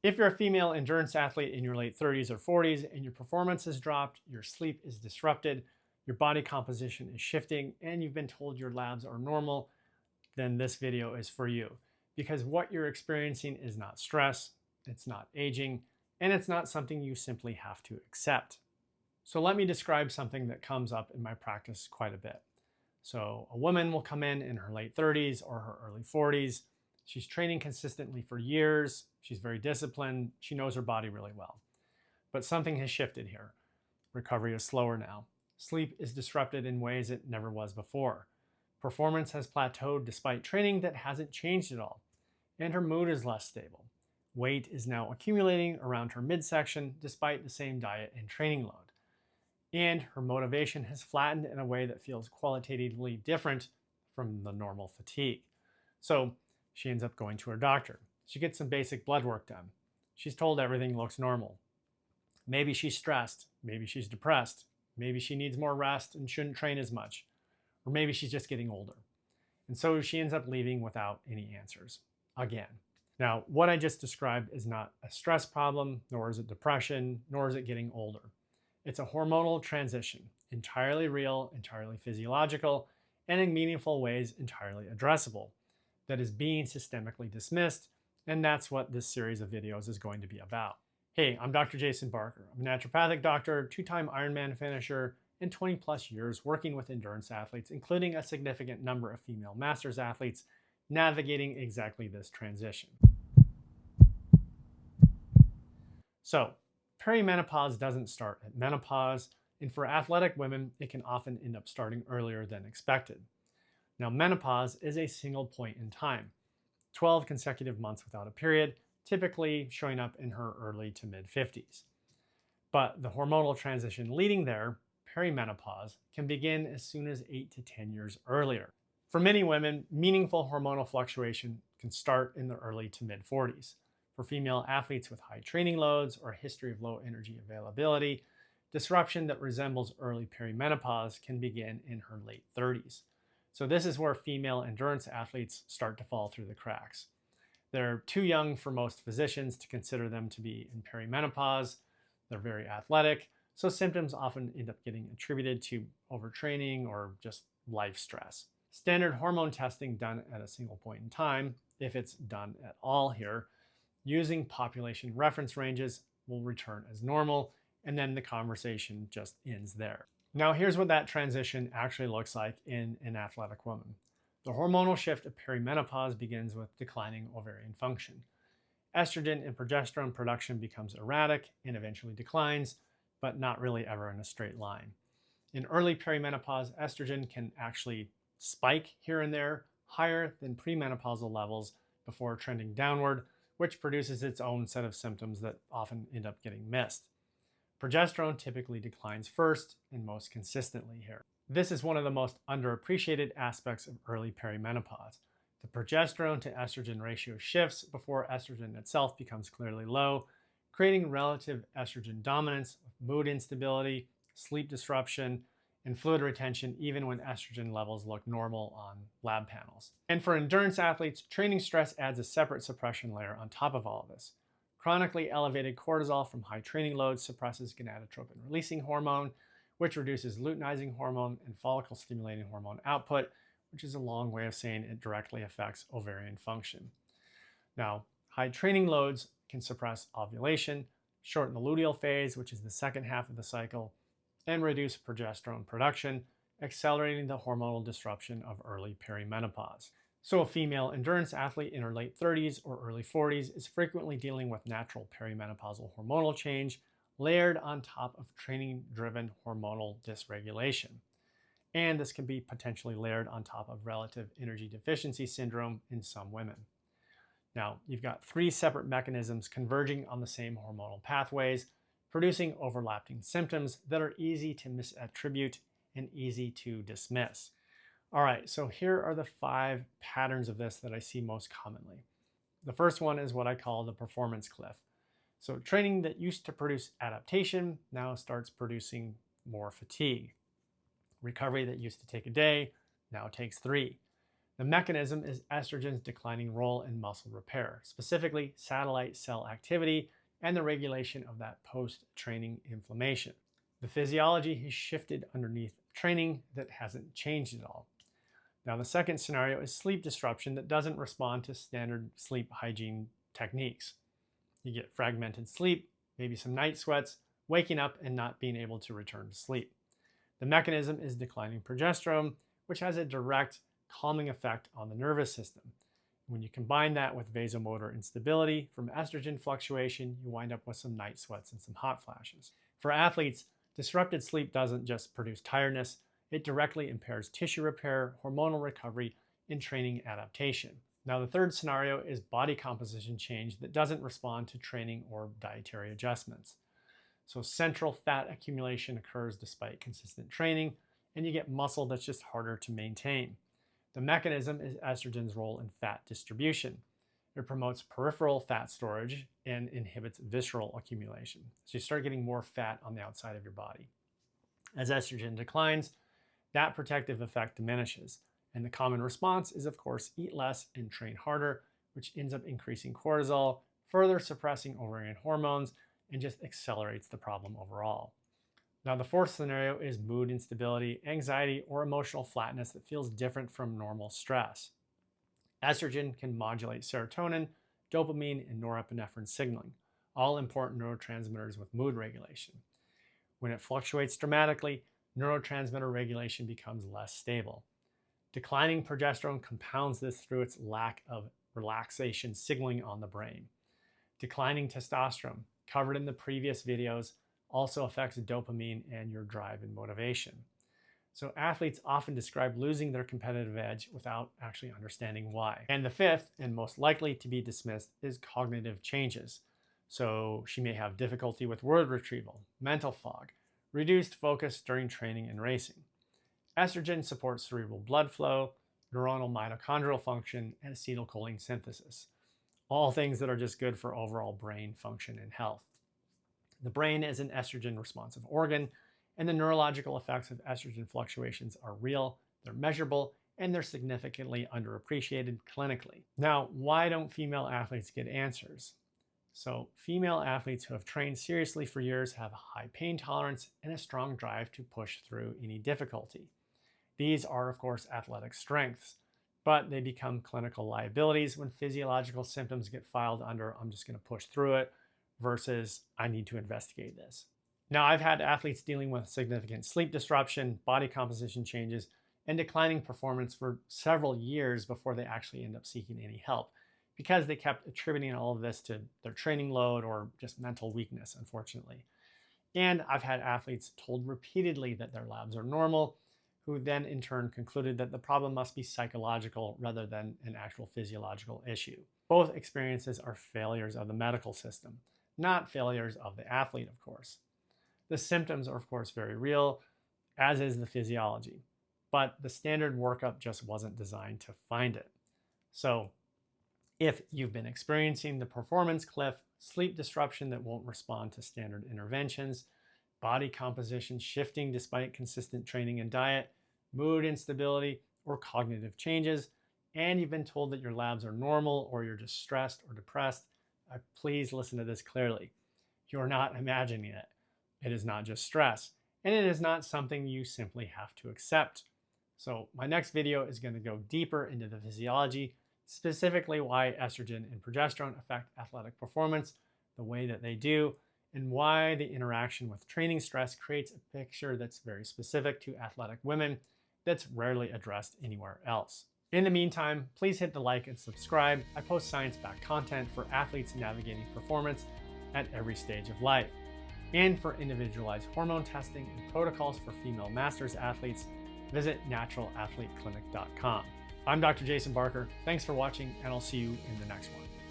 If you're a female endurance athlete in your late 30s or 40s and your performance has dropped, your sleep is disrupted, your body composition is shifting, and you've been told your labs are normal, then this video is for you. Because what you're experiencing is not stress, it's not aging, and it's not something you simply have to accept. So let me describe something that comes up in my practice quite a bit. So a woman will come in her late 30s or her early 40s. She's training consistently for years. She's very disciplined. She knows her body really well. But something has shifted here. Recovery is slower now. Sleep is disrupted in ways it never was before. Performance has plateaued despite training that hasn't changed at all. And her mood is less stable. Weight is now accumulating around her midsection despite the same diet and training load. And her motivation has flattened in a way that feels qualitatively different from the normal fatigue. So she ends up going to her doctor. She gets some basic blood work done. She's told everything looks normal. Maybe she's stressed, maybe she's depressed, maybe she needs more rest and shouldn't train as much, or maybe she's just getting older. And so she ends up leaving without any answers, again. Now, what I just described is not a stress problem, nor is it depression, nor is it getting older. It's a hormonal transition, entirely real, entirely physiological, and in meaningful ways entirely addressable, that is being systemically dismissed, and that's what this series of videos is going to be about. Hey, I'm Dr. Jason Barker. I'm a naturopathic doctor, two-time Ironman finisher, and 20 plus years working with endurance athletes, including a significant number of female masters athletes, navigating exactly this transition. So, perimenopause doesn't start at menopause, and for athletic women, it can often end up starting earlier than expected. Now, menopause is a single point in time, 12 consecutive months without a period, typically showing up in her early to mid-50s. But the hormonal transition leading there, perimenopause, can begin as soon as 8 to 10 years earlier. For many women, meaningful hormonal fluctuation can start in the early to mid-40s. For female athletes with high training loads or a history of low energy availability, disruption that resembles early perimenopause can begin in her late 30s. So this is where female endurance athletes start to fall through the cracks. They're too young for most physicians to consider them to be in perimenopause. They're very athletic, so symptoms often end up getting attributed to overtraining or just life stress. Standard hormone testing done at a single point in time, if it's done at all here, using population reference ranges will return as normal, and then the conversation just ends there. Now here's what that transition actually looks like in an athletic woman. The hormonal shift of perimenopause begins with declining ovarian function. Estrogen and progesterone production becomes erratic and eventually declines, but not really ever in a straight line. In early perimenopause, estrogen can actually spike here and there, higher than premenopausal levels before trending downward, which produces its own set of symptoms that often end up getting missed. Progesterone typically declines first and most consistently here. This is one of the most underappreciated aspects of early perimenopause. The progesterone to estrogen ratio shifts before estrogen itself becomes clearly low, creating relative estrogen dominance, mood instability, sleep disruption, and fluid retention even when estrogen levels look normal on lab panels. And for endurance athletes, training stress adds a separate suppression layer on top of all of this. Chronically elevated cortisol from high training loads suppresses gonadotropin-releasing hormone, which reduces luteinizing hormone and follicle-stimulating hormone output, which is a long way of saying it directly affects ovarian function. Now, high training loads can suppress ovulation, shorten the luteal phase, which is the second half of the cycle, and reduce progesterone production, accelerating the hormonal disruption of early perimenopause. So a female endurance athlete in her late 30s or early 40s is frequently dealing with natural perimenopausal hormonal change layered on top of training-driven hormonal dysregulation. And this can be potentially layered on top of relative energy deficiency syndrome in some women. Now, you've got three separate mechanisms converging on the same hormonal pathways, producing overlapping symptoms that are easy to misattribute and easy to dismiss. All right, so here are the 5 patterns of this that I see most commonly. The first one is what I call the performance cliff. So training that used to produce adaptation now starts producing more fatigue. Recovery that used to take a day now takes 3. The mechanism is estrogen's declining role in muscle repair, specifically satellite cell activity and the regulation of that post-training inflammation. The physiology has shifted underneath training that hasn't changed at all. Now, the second scenario is sleep disruption that doesn't respond to standard sleep hygiene techniques. You get fragmented sleep, maybe some night sweats, waking up and not being able to return to sleep. The mechanism is declining progesterone, which has a direct calming effect on the nervous system. When you combine that with vasomotor instability from estrogen fluctuation, you wind up with some night sweats and some hot flashes. For athletes, disrupted sleep doesn't just produce tiredness, it directly impairs tissue repair, hormonal recovery, and training adaptation. Now, the third scenario is body composition change that doesn't respond to training or dietary adjustments. So central fat accumulation occurs despite consistent training, and you get muscle that's just harder to maintain. The mechanism is estrogen's role in fat distribution. It promotes peripheral fat storage and inhibits visceral accumulation. So you start getting more fat on the outside of your body. As estrogen declines, that protective effect diminishes. And the common response is, of course, eat less and train harder, which ends up increasing cortisol, further suppressing ovarian hormones, and just accelerates the problem overall. Now, the fourth scenario is mood instability, anxiety, or emotional flatness that feels different from normal stress. Estrogen can modulate serotonin, dopamine, and norepinephrine signaling, all important neurotransmitters with mood regulation. When it fluctuates dramatically, neurotransmitter regulation becomes less stable. Declining progesterone compounds this through its lack of relaxation signaling on the brain. Declining testosterone, covered in the previous videos, also affects dopamine and your drive and motivation. So athletes often describe losing their competitive edge without actually understanding why. And the fifth, and most likely to be dismissed, is cognitive changes. So she may have difficulty with word retrieval, mental fog, reduced focus during training and racing. Estrogen supports cerebral blood flow, neuronal mitochondrial function, and acetylcholine synthesis. All things that are just good for overall brain function and health. The brain is an estrogen-responsive organ, and the neurological effects of estrogen fluctuations are real, they're measurable, and they're significantly underappreciated clinically. Now, why don't female athletes get answers? So, female athletes who have trained seriously for years have a high pain tolerance and a strong drive to push through any difficulty. These are, of course, athletic strengths, but they become clinical liabilities when physiological symptoms get filed under, I'm just going to push through it, versus I need to investigate this. Now, I've had athletes dealing with significant sleep disruption, body composition changes, and declining performance for several years before they actually end up seeking any help because they kept attributing all of this to their training load or just mental weakness, unfortunately. And I've had athletes told repeatedly that their labs are normal, who then in turn concluded that the problem must be psychological rather than an actual physiological issue. Both experiences are failures of the medical system, not failures of the athlete, of course. The symptoms are, of course, very real, as is the physiology, but the standard workup just wasn't designed to find it. So, if you've been experiencing the performance cliff, sleep disruption that won't respond to standard interventions, body composition shifting despite consistent training and diet, mood instability, or cognitive changes, and you've been told that your labs are normal or you're just stressed or depressed, please listen to this clearly. You're not imagining it. It is not just stress, and it is not something you simply have to accept. So my next video is going to go deeper into the physiology, specifically why estrogen and progesterone affect athletic performance the way that they do, and why the interaction with training stress creates a picture that's very specific to athletic women that's rarely addressed anywhere else. In the meantime, please hit the like and subscribe. I post science-backed content for athletes navigating performance at every stage of life. And for individualized hormone testing and protocols for female masters athletes, visit naturalathleteclinic.com. I'm Dr. Jason Barker. Thanks for watching, and I'll see you in the next one.